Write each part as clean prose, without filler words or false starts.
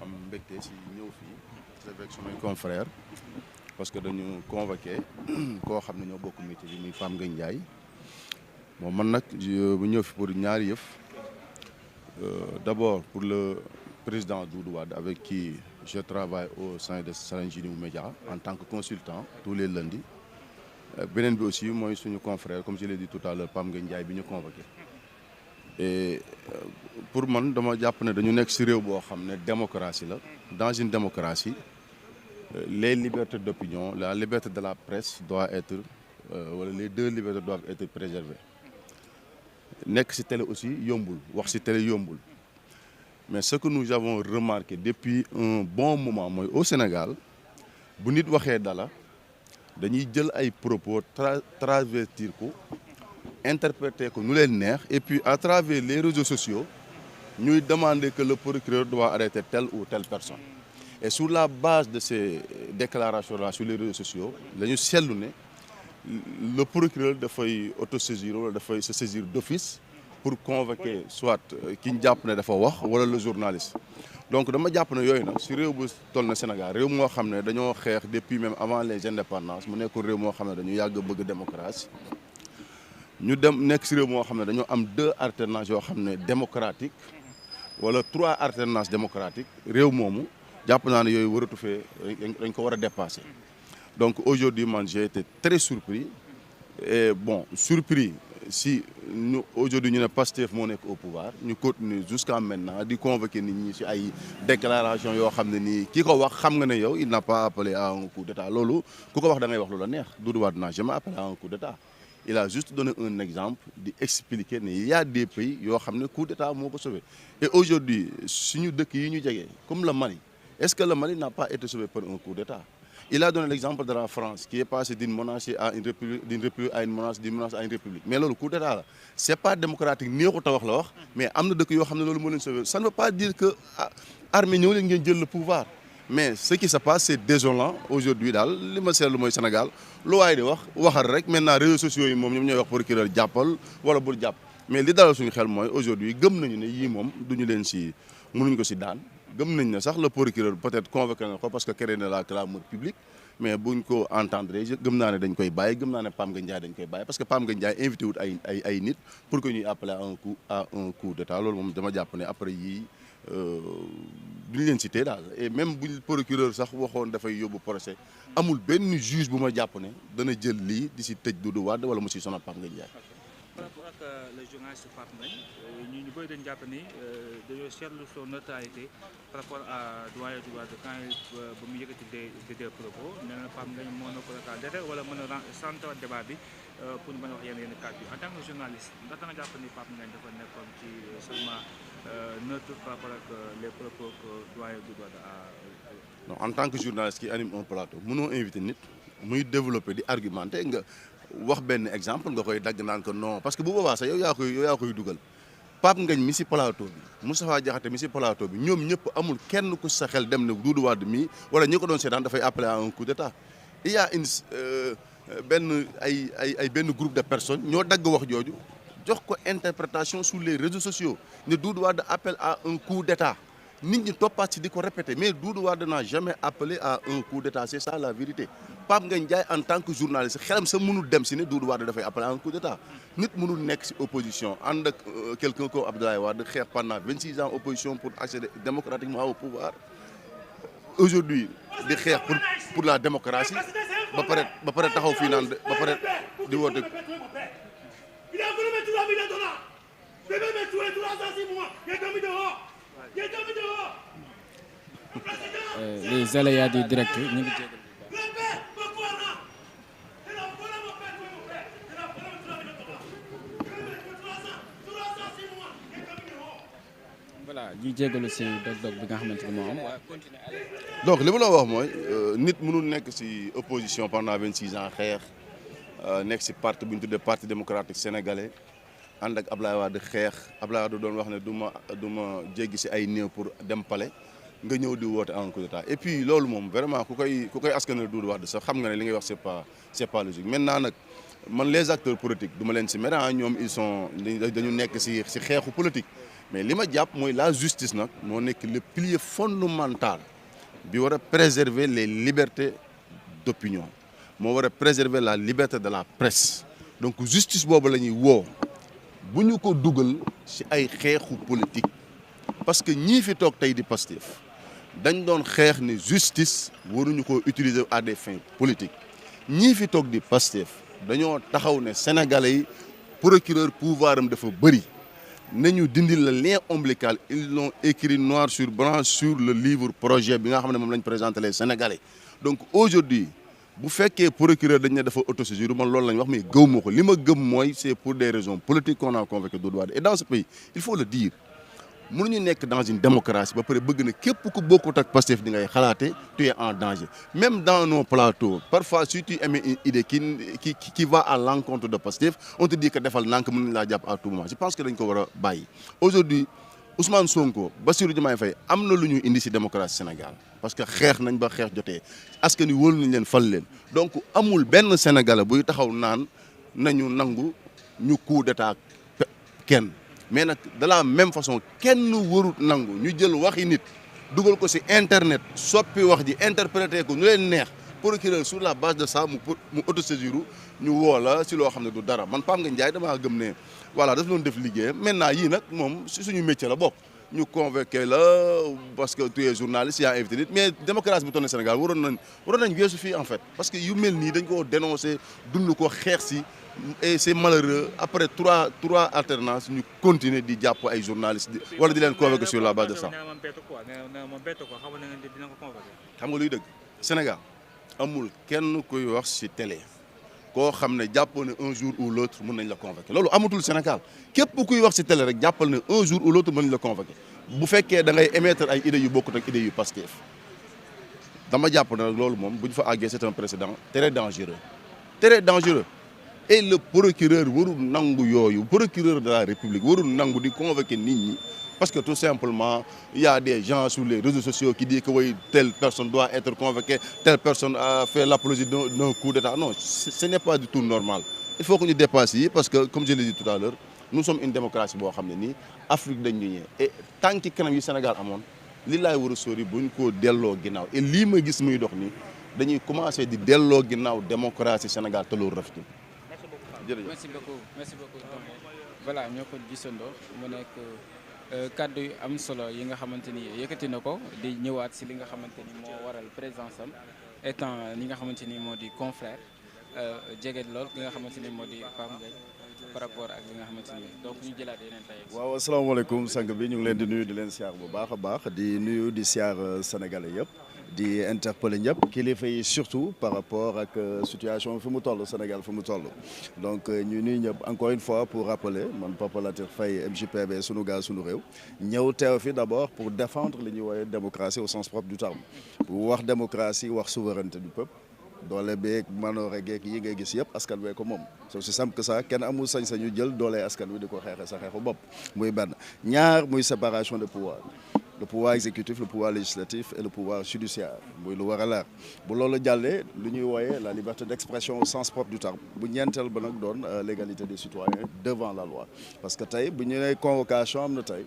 am mbégte si ñëw fii avec samay confrères parce que dañu convoqué koo xam ne ñoo bokk métier bi muy Pape Ngagne Ndiaye bon man nag bu ñëw fi pour ñaari yëf d'abord pour le président Doudou Wade avec qui je travaille au sein de Challenge New Media en tant que consultant tous les lundis beneen bi aussi mooy suñu confrère comme je l'ai dit tout à l'heure Pape Ngagne Ndiaye bi ñu convoqué et pour man dama jàpp ne dañu nekk ci réew boo xam ne démocratie la dans une démocratie les libertés d'opinion la liberté de la presse doit être wala les deux libertés doivent être préservées nekk ci télé aussi yombul wax ci télé yombul mais ce que nous avons remarqué depuis un bon moment mooy au Sénégal bu nit waxee dala dañuy jël ay propos travertir ko interpréter ko nu leen neex et puis à travers les réseaux sociaux ñuy demander que le procureur doit arrêter telle ou telle personne et sur la base de ces déclarations là sur les réseaux sociaux dañu seetlu ne le procureur dafay autosaisir wala dafay se saisir d'office pour convoquer soit ki ñu jàpp ne dafa wax wala le journaliste donc dama jàpp ne yooyu nag si réew bu toll na Sénégal réew moo xam ne dañoo xeex depuis même avant les indépendances mu nekk réew moo xam ne dañu yàgg bëgg démocratie ñu dem nekk si réew moo xam ne dañoo am 2 alternances yoo xam ne démocratique wala 3 alternances démocratiques réew moomu jàpp naa ne yooyu waratu fee dañ ko war a dépasser donc aujourd'hui man j'ai été très surpris et bon surpris si ñu aujourd'hui ñu ne Pastef moo nekk au pouvoir ñu continuer jusqu'à maintenant di convoquer nit ñi ci ay déclaration yoo xam ne nii ki ko wax xam nga ne yow il n'a pas appelé à un coup d'état loolu ku ko wax da ngay wax lu la neex Doudou Wade n'a jamais appelé à un coup d'état il a juste donné un exemple di expliquer ne il y a des pays yoo xam ne coup d'état moo ko sauvé et aujourd'hui suñu dëkk yi ñu jege comme le Mali est-ce que le Mali n'a pas été sauvé par un coup d'état il a donné l'exemple de la France qui est passée d'une monarchie à une république d'une république à une monarchie d'une monarchie à une république mais loolu coup d'état la c'est pas démocratique neexut a wax la wax mais am na dëkk yoo xam ne loolu moo leen sauvé ça ne veut pas dire que armée ñëw leen ngeen jël le pouvoir mais ce qui se passe c'est désolant aujourd'hui daal li ma seetlu mooy Sénégal lu waay di wax waxal rek maintenant réseaux sociaux yi moom ñoom ñooy wax procureur jàppal wala bul jàpp mais li dalal suñu xel mooy aujourd'hui gëm nañu ne yii moom duñu leen si mënuñ ko si daan gëm nañ ne sax le procureur peut-être convoqué na ko parce que créé na la clameur publique mais buñ ko entendre gëm naa ne dañ koy bàyyi gëm naa ne Pape Ngagne Ndiaye dañ koy bàyyi parce que Pape Ngagne Ndiaye invité wut ay nit pour que ñuy appeler à un coup d'état loolu moom dama jàpp ne après yii duñ leen cité daal et même buñ procureur sax waxoon dafay yóbbu procès amul benn juge bu ma jàpp ne dana jël lii di si tëj Doudou Wade wala mu si sonal Pape Ngagne Ndiaye. par rapport ak le journaliste Pape Ngagne ñu bëri dañu jàpp ni dañoo seetlu son notoriété par rapport à doyen Doudou Wade quand ba mu yëkkati des propos nee na Pape Ngagne moo na ko recadré wala mën a centrer débat bi pour ñu mën a wax yenn kàddu yi en tant que journaliste ndax da nga jàpp ni Pape Ngagne dafa nekkoon ci seulement neutre par rapport ak les propos que doyen Doudou Wade a. non en tant que journaliste qui anime un plateau mënoo invité nit muy développer di argumenter nga wax benn exemple nga koy dagg naan ko non parce que bu boobaa sax yow yaa koy dugal Pape Ngagne mi si plateau bi Moustapha Diakhaté mi si plateau bi ñoom ñëpp amul kenn ku sa xel dem ne Doudou Wade mi wala ñi ko doon seetaan dafay appeler à un coup d'état il y a une benn groupe de personnes ñoo dagg wax jooju jox ko interprétation sur les réseaux sociaux ne Doudou Wade appelle à un coup d'état nit ñi toppaat si di ko répéter mais Doudou Wade n'a jamais appelé à un coup d'état c'est ça la vérité Pape Ngagne Ndiaye en tant que journaliste xelam sa mënul dem si ne Doudou Wade dafay appeler à un coup d'état nit mënul nekk si opposition ànd ak quelqu'un comme Abdoulaye Wade xeex pendant 26 ans opposition pour accéder démocratiquement au pouvoir aujourd'hui di xeex pour la démocratie ba pare taxaw fii naan ba pare di woote. Les aléas du direct ñu ngi jégal. voilà ñuy jégalu si dog-dog bi nga xamante ni moo am waaye continuer. donc li ma la wax mooy nit mënul nekk si opposition pendant 26 ans xeex nekk si parti bu ñu tuddee parti démocratique sénégalais ànd ak Ablaye Wade xeex Ablaye Wade doon wax ne du ma jéggi si ay néew pour dem palais nga ñëw di woote en coup d'état et puis loolu moom vraiment ku koy askanal Doudou Wade sax xam nga ne li ngay wax c'est pas logique maintenant nag man les acteurs politiques du ma leen si mere ñoom ils sont dañu nekk si xeexu politique mais li ma jàpp mooy la justice nag moo nekk le pilier fondamental bi war a préserver les libertés d'opinion moo war a préserver la liberté de la presse donc justice boobu la ñuy woo bu ñu ko dugal si ay xeexu politique parce que ñii fi toog tey di Pastef dañ doon xeex ni justice waruñu ko utiliser à des fins politiques ñii fi toog di Pastef dañoo taxaw ne sénégalais yi procureur pouvoir am dafa bëri nañu dindi le lien ombilical ils l'ont écrit noir sur blanc sur le livre projet bi nga xam ne moom lañ présenté les sénégalais donc aujourd'hui bu fekkee procureur dañ ne dafa autosaisir man loolu lañ wax mais gëw ma ko li ma gëm mooy c'est pour des raisons politiques qu'on a convoqué Doudou Wade et dans ce pays il faut le dire mënuñu nekk dans une démocratie ba pare bëgg na képp ku bokkut ak Pastef di ngay xalaate tu es en danger même dans nos plateaux parfois si tu émets une idée qui va à l'encontre de Pastef on te dit que defal nank mën nañ laa jàpp à tout moment je pense que dañ ko war a bàyyi aujourd'hui Ousmane Sonko Bassirou Diomaye Faye am na lu ñu indi ci démocratie Sénégal parce que xeex nañ ba xeex jotee askan wi wóolu nañ leen fal leen donc amul benn Sénégalais buy taxaw naan nañu nangu ñu coup d'état kenn mais nag de la même façon kenn warut nangu ñu jël waxi nit dugal ko ci internet soppi wax ji interpréter ko ñu leen neex procureur sur la base de ça mu autosaisir ñu woo la ci loo xam ne du dara man Pape Ngagne Ndiaye damaa gëm ne voilà daf doon def liggéeyam maintenant yii nag moom ci suñu métier la bokk ñu convoqué la parce que tu es journaliste yaa invité nit mais démocratie bu toll Sénégal waroon nañ weesu fii en fait parce que yu mel nii dañ ko dénoncer dund ko xeex ci et c'est malheureux après trois alternances ñu continuer di jàpp ay journalistes wala di leen convoquer sur la base de ça. xam nga luy dëgg Sénégal amul kenn kuy wax ci télé koo xam ne jàppoo ne un jour ou l'autre mën nañ la convoquer loolu amatul Sénégal képp kuy wax ci télé rek jàppal ne un jour ou l'autre mën nañ la convoquer bu fekkee da ngay émettre ay idées yu bokkut ak idées yu Pastef dama jàpp ne loolu moom bu ñu fa àggee c'est un précédent très dangereux et le procureur warul nangu yooyu procureur de la République warul nangu di convoquer nit ñi parce que tout simplement il y a des gens sur les réseaux sociaux qui disent que oui telle personne doit être convoquée telle personne a fait l'apologie d'un coup d'état non ce n'est pas du tout normal il faut que ñu dépasse yi parce que comme je l'ai dit tout à l'heure nous sommes une démocratie boo xam ne nii Afrique dañ ñu ñëwee et tànki kanam yi Sénégal amoon li laay war a sori buñ ko delloo ginnaaw et lii ma gis muy dox nii dañuy commencer di delloo ginnaaw démocratie Sénégal te loolu rafetul. jërëjëf merci beaucoup voilà ñoo ko gisandoo mu nekk kàddu yu am solo yi nga xamante ni yëkkati na ko di ñëwaat si li nga xamante ni moo waral présence am étant li nga xamante ni moo di confrère jege lool li nga xamante ni moo di Pape Ngagne par rapport ak li nga xamante ni donc ñu jëlaat yeneen tey. waaw asalaamaaleykum sang bi ñu ngi leen di nuyu di leen siyaar bu baax a baax di nuyu di siyaar sénégalais yëpp. di interpeller ñëpp kilifa yi surtout par rapport ak situation fi mu toll Sénégal fi mu toll donc ñu nuy ñëpp encore une fois pour rappeler man Papa Latir Faye MJPB sunu gaal sunu réew ñëw teew fi d'abord pour défendre li ñuy woowee démocratie au sens propre du terme bu wax démocratie wax souveraineté du peuple doole beeg manoore geeg yi ngay gis yëpp askan wee ko moom c'est aussi simple que ça kenn amul sañ-sañu jël doole askan wi di ko xeexe sa xeexu bopp muy benn ñaar muy séparation des pouvoirs le pouvoir exécutif le pouvoir législatif et le pouvoir judiciaire muy lu war a leer bu loolu jàllee lu ñuy wooyee la liberté d'expression au sens propre du terme bu ñeenteel ba nag doon l'égalité des citoyens devant la loi parce que tey bu ñu nee convocation am na tey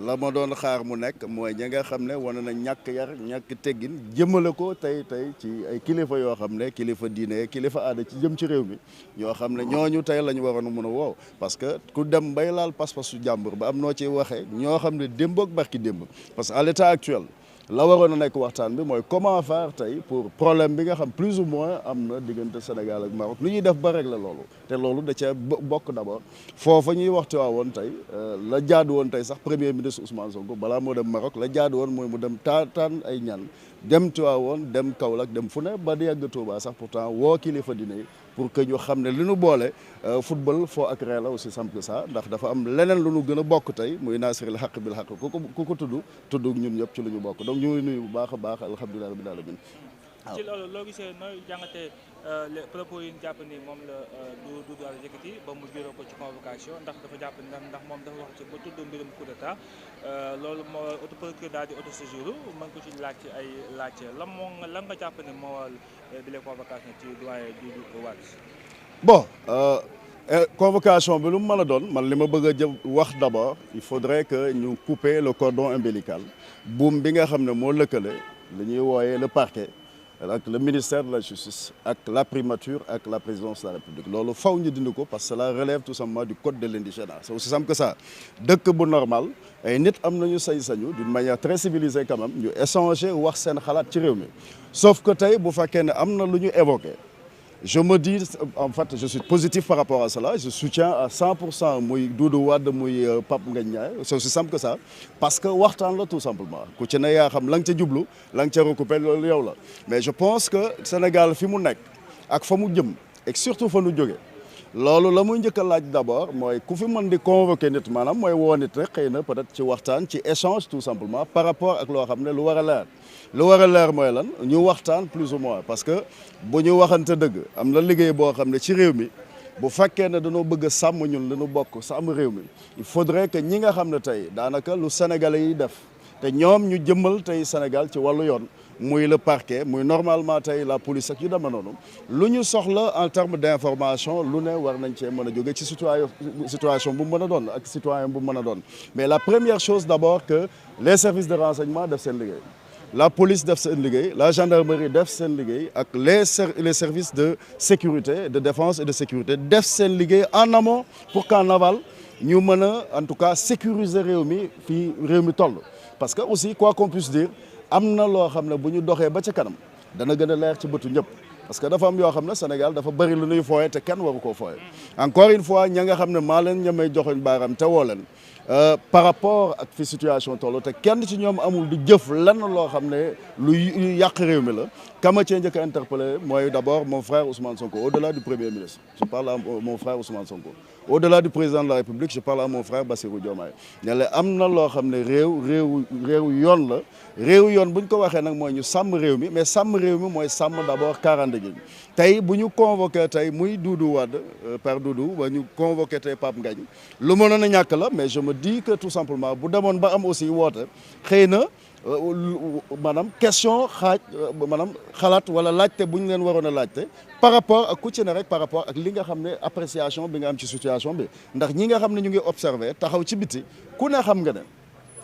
la ma doon xaar mu nekk mooy ñi nga xam ne wane na ñàkk yar ñàkk teggin jëmale ko tey ci ay kilifa yoo xam ne kilifa diine kilifa aada ci jëm ci réew mi ñoo xam ne ñooñu tey la ñu waroon a mën a woow parce que ku dem bay laal pas-pasu jàmbur ba am noo ciy waxee ñoo xam ne démb ak barki démb parce que à l'état actuel la waroon a nekk waxtaan bi mooy comment faire tey pour problème bi nga xam plus ou moins am na diggante Sénégal ak Maroc lu ñuy def ba régler loolu te loolu da cee bokk d'abord foofa ñuy waxtuwaa woon tey la jaadu woon tey sax premier ministre Ousmane Sonko balaa moo dem Maroc la jaadu woon mooy mu dem taan ay ñaan dem Tivaouane dem Kaolack dem fu ne ba di yàgg Touba sax pourtant woo kilifa dine pour que ñu xam ne li nu boole football foo ak ree la aussi simple que ça ndax dafa am leneen lu nu gën a bokk tey muy naasiril xaq bil xaq ku ko tudd ñun ñëpp ci lu ñu bokk donc ñu ngi nuyu bu baax a baax alhamdulilah rabbil alamin waaw ci loolu loo gisee nooy jàngatee les propos yi ñu jàpp ni moom la Doudou Wade yëkkati ba mu juroo ko ci convocation ndax dafa jàpp ni ndax moom dafa wax ci ba tudd mbirum coup d'état loolu moo autoprocureur daal di autosaisir mën ko ci laaj ay laajte lan nga jàpp ne moo bi les convocation ci doyen Doudou Wade. bon convocation bi lu mu mën a doon man li ma bëgg a wax d'abord il faudrait que ñu couper le cordon ombilical buum bi nga xam ne moo lëkkale li ñuy wooyee le parquet ak le ministère de la justice ak la primature ak la présidence de la république loolu faw ñu dindi ko parce que cela relève tout simplement du code de l'indigénat c'est aussi simple que ça dëkk bu normal ay nit am nañu sañ-sañu d'une manière très civilisée quand même ñu échanger wax seen xalaat ci réew mi sauf que tey bu fekkee ne am na lu ñu évoqué je me dis en fait je suis positif par rapport à cela je soutiens à 100% muy Doudou Wade muy Pape Ngagne Ndiaye c'est aussi simple que ça parce que waxtaan la tout simplement ku ci ne yaa xam la nga ca jublu la nga ca recoupé loolu yow la mais je pense que Sénégal fi mu nekk ak fa mu jëm et surtout fa nu jóge loolu la muy njëkk a laaj d'abord mooy ku fi mën di convoquer nit maanaam mooy woo nit rek xëy na peut-être ci waxtaan ci échange tout simplement par rapport ak loo xam ne lu war a leer lu war a leer mooy lan ñu waxtaan plus ou moins parce que bu ñu waxante dëgg am na liggéey boo xam ne ci réew mi bu fekkee ne dañoo bëgg a sàmm ñun li ñu bokk sàmm réew mi il faudrait que ñi nga xam ne tey daanaka lu sénégalais yi def te ñoom ñu jëmmal tey Sénégal ci wàllu yoon muy le parquet muy normalement tey la police ak yu demee noonu lu ñu soxla en terme d'information lu ne war nañ cee mën a jóge ci situation bu mu mën a doon ak citoyen bu mu mën a doon mais la première chose d'abord que les services de renseignement def seen liggéey la police def seen liggéey la gendarmerie def seen liggéey ak les services de sécurité de défense et de sécurité def seen liggéey en amont pour qu'en aval ñu mën a en tout cas sécuriser réew mi fii réew mi toll parce que aussi quoi qu'on puisse dire am na loo xam ne bu ñu doxee ba ci kanam dana gën a leer ci bëtu ñëpp parce que dafa am yoo xam ne Sénégal dafa bëri lu ñuy fooye te kenn waru koo fooye encore une fois ña nga xam ne maa leen ñamay joxoñ baaraam te woo leen par rapport ak fi situation toll te kenn ci ñoom amul di jëf lenn loo xam ne lu yàq réew mi la kama cee njëkk a interpellé mooy d'abord mon frère Ousmane Sonko au-delà du premier ministre je parle à mon frère Ousmane Sonko au-delà du président de la République je parle à mon frère Bassirou Diomaye ne la am na loo xam ne réew yoon la réew yoon bu ñu ko waxee nag mooy ñu sàmm réew mi mais sàmm réew mi mooy sàmm d'abord kaaraange gi tey bu ñu convoqué tey muy Doudou Wade père Doudou ba ñu convoqué tey Pape Ngagne lu mënoon a ñàkk la mais je me dis que tout simplement bu demoon ba am aussi woote xëy na maanaam question maanaam xalaat wala laajte bu ñu leen waroon a laajte par rapport ak ku ci ne rek par rapport ak li nga xam ne appréciation bi nga am ci situation bi ndax ñi nga xam ne ñu ngi observer taxaw ci biti ku ne xam nga ne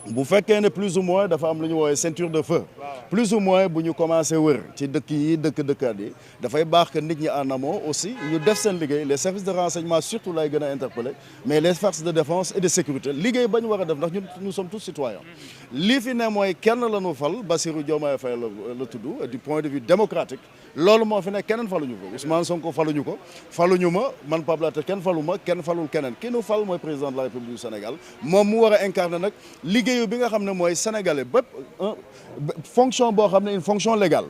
bu fekkee ne plus ou moins dafa am lu ñu woowee ceinture de feu plus ou moins bu ñu commencé wër ci dëkk yi dëkkaat yi dafay baax que nit ñi en amont aussi ñu def seen liggéey les services de renseignement surtout lay gën a interpeller mais les forces de défense et de sécurité liggéey ba ñu war a def ndax ñun nous sommes tous citoyens li fi ne mooy kenn la ñu fal Bassirou Diomaye Faye la tudd du point de vue démocratique loolu moo fi ne keneen faluñu ko Ousmane Sonko faluñu ko faluñu ma man Pape Laté kenn falu ma kenn falul keneen ki nu fal mooy président de la République du Sénégal moom mu war a incarner nag liggéeyu bi nga xam ne mooy sénégalais bépp fonction boo xam ne une fonction légale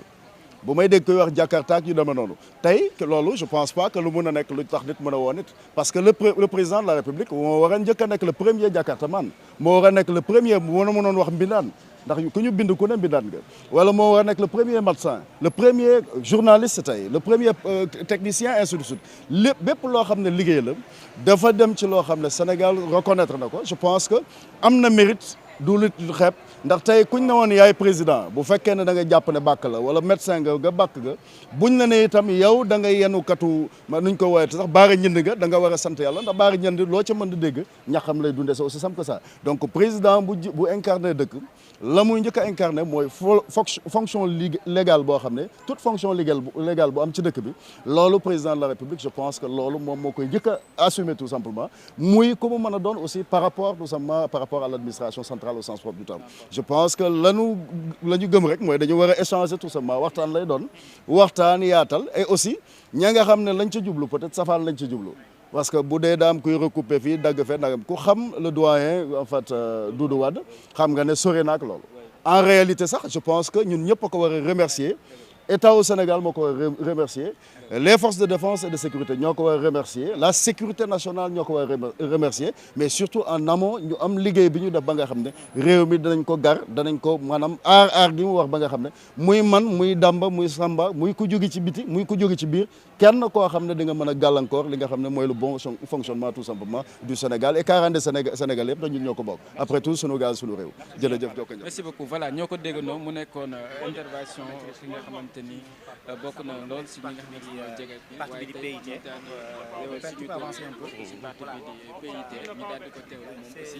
bu may dégg koy wax Jakarta ak yu demee noonu tey loolu je pense pas que lu mun a nekk lu tax nit mën a woo nit parce que le président de la République moo war a njëkk a nekk le premier Jakarta man moo war a nekk le premier mën a mënoon wax mbindaan ndax ku ñu bind ku ne mbindaan nga wala moo war a nekk le premier médecin le premier journaliste tey le premier technicien ainsi de suite lépp bépp loo xam ne liggéey la dafa dem ci loo xam ne Sénégal reconnaître na ko je pense que am na mérite du lit lu xeeb ndax tey kuñ ne woon yaay président bu fekkee ne da nga jàpp ne bàkk la wala médecin nga bàkk nga buñ la ne itam yow da nga yenu katu nuñ ko woowee sax baara ñënd nga da nga war a sant yàlla ndax baara ñënd loo ca mën di dégg ñaxam lay dundee c'est aussi simple que ça donc président bu incarné dëkk la muy njëkk a incarné mooy fonction légale boo xam ne toute fonction légale bu am ci dëkk bi loolu président de la République je pense que loolu moom moo koy njëkk a assumer tout simplement muy ku mu mën a doon aussi par rapport tout simplement par rapport à l'administration centrale au sens propre du terme je pense que la ñu gëm rek mooy dañu war a échanger tout simplement waxtaan lay doon waxtaan yaatal et aussi ña nga xam ne lañ ca jublu peut-être safaan lañ ca jublu parce que bu dee daam kuy recouper fii dagg fee dagam ku xam le doyen en fait Doudou Wade xam nga ne sore naak loolu en réalité sax je pense que ñun ñëpp a ko war a remercier État au Sénégal moo ko war a remercier les forces de défense et de sécurité ñoo ko war a remercier la sécurité nationale ñoo ko war a remercier mais surtout en amont ñu am liggéey bi ñu def ba nga xam ne réew mi danañ ko gar danañ ko maanaam aar gi mu wax ba nga xam ne muy man muy Damba muy Samba muy ku jóge ci biti muy ku jóge ci biir kenn koo xam ne di nga mën a gàllankoor li nga xam ne mooy le bon fonctionnement tout simplement du Sénégal et 40 Sénégal yëpp dañu ñoo ko bokk après tout sunu gaz sunu réew jërëjëf jokko merci beaucoup voilà ñoo ko déggandoo mu nekkoon intervention fi nga xamante ni bokk na lool si ñi nga xamante ni jege waaye tey ñu daal di si parti bi di PIT ñu daal di ko teewlu moom aussi